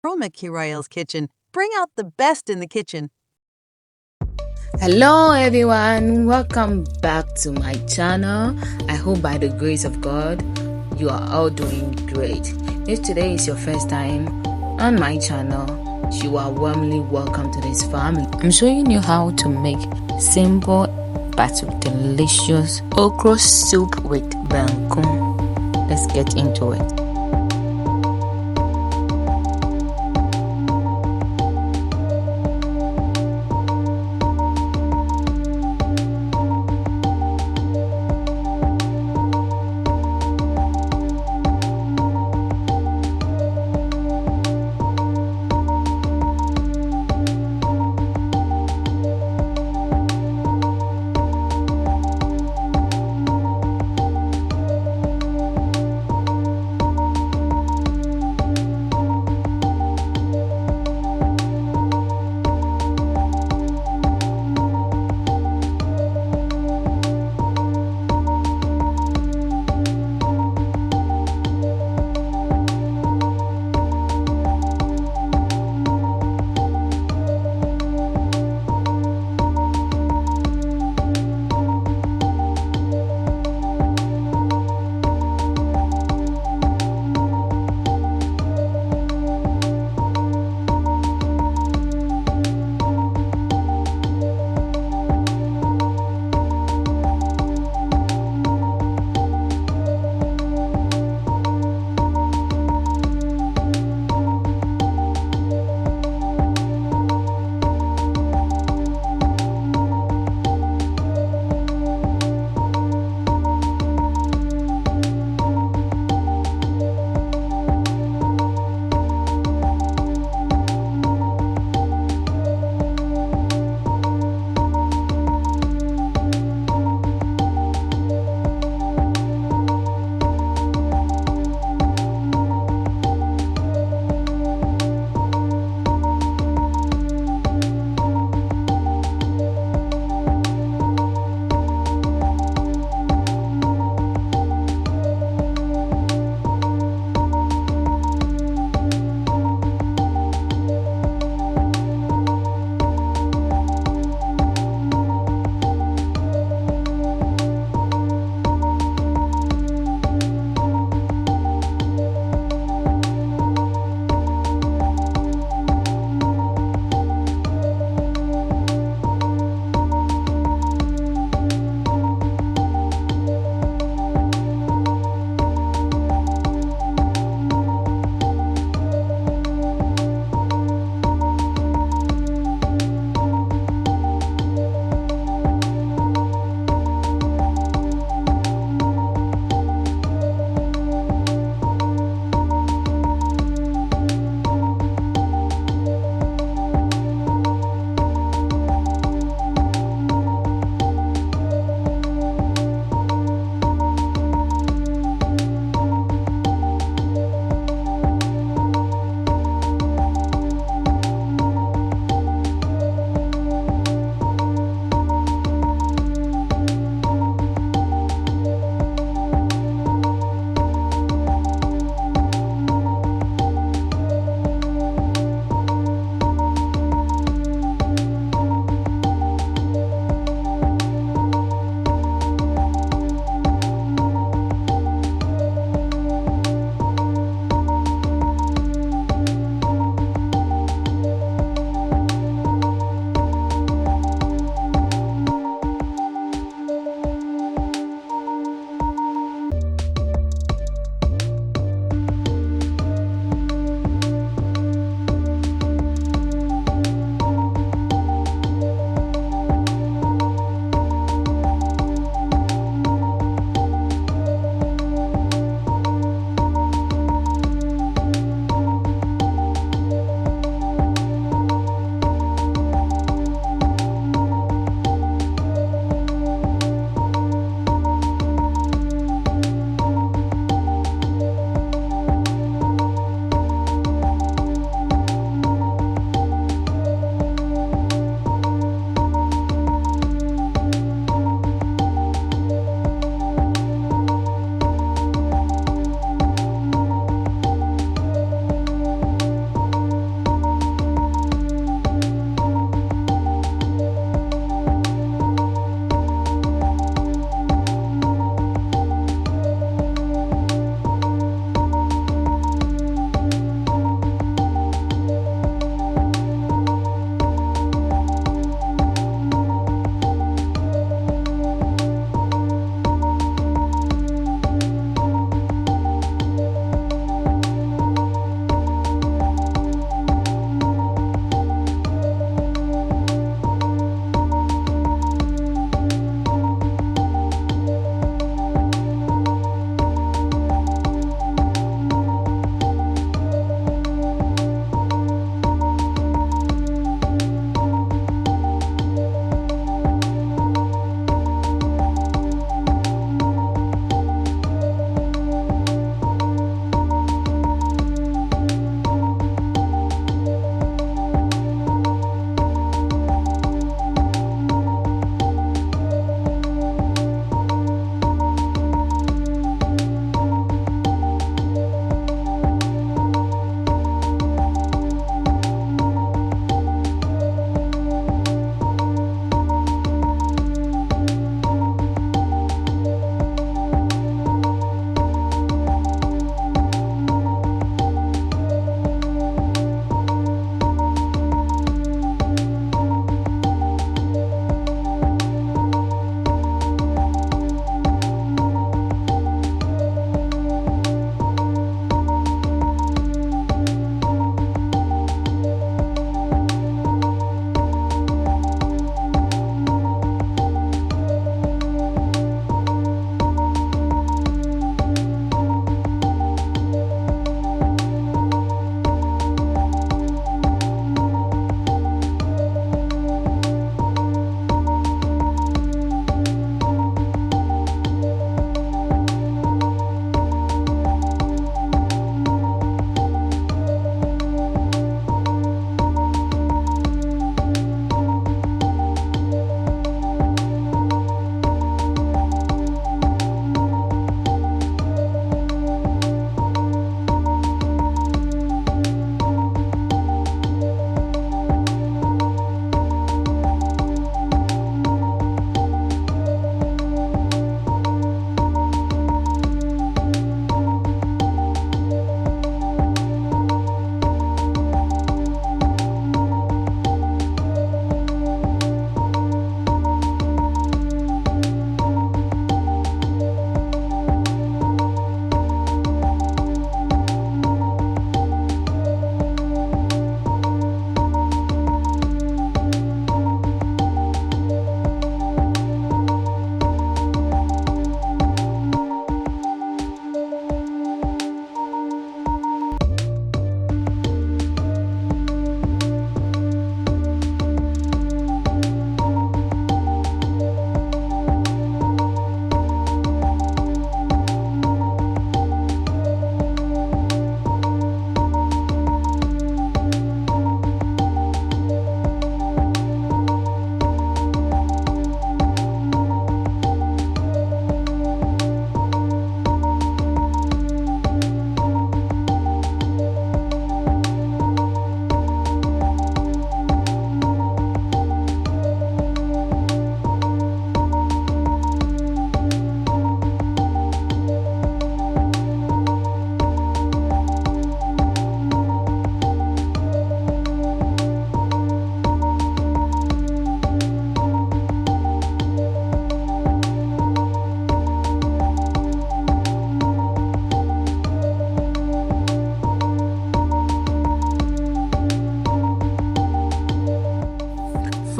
Chroma Royal's kitchen. Bring out the best in the kitchen. Hello everyone, welcome back to my channel. I hope by the grace of God you are all doing great. If today is your first time on my channel, you are warmly welcome to this family. I'm showing you how to make simple but delicious okra soup with banku. Let's get into it.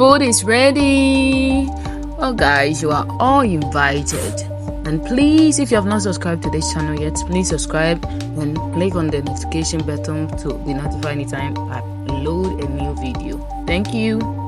food is ready. Oh guys, you are all invited. And please, if you have not subscribed to this channel yet, please subscribe and click on the notification button to be notified anytime I upload a new video. Thank you.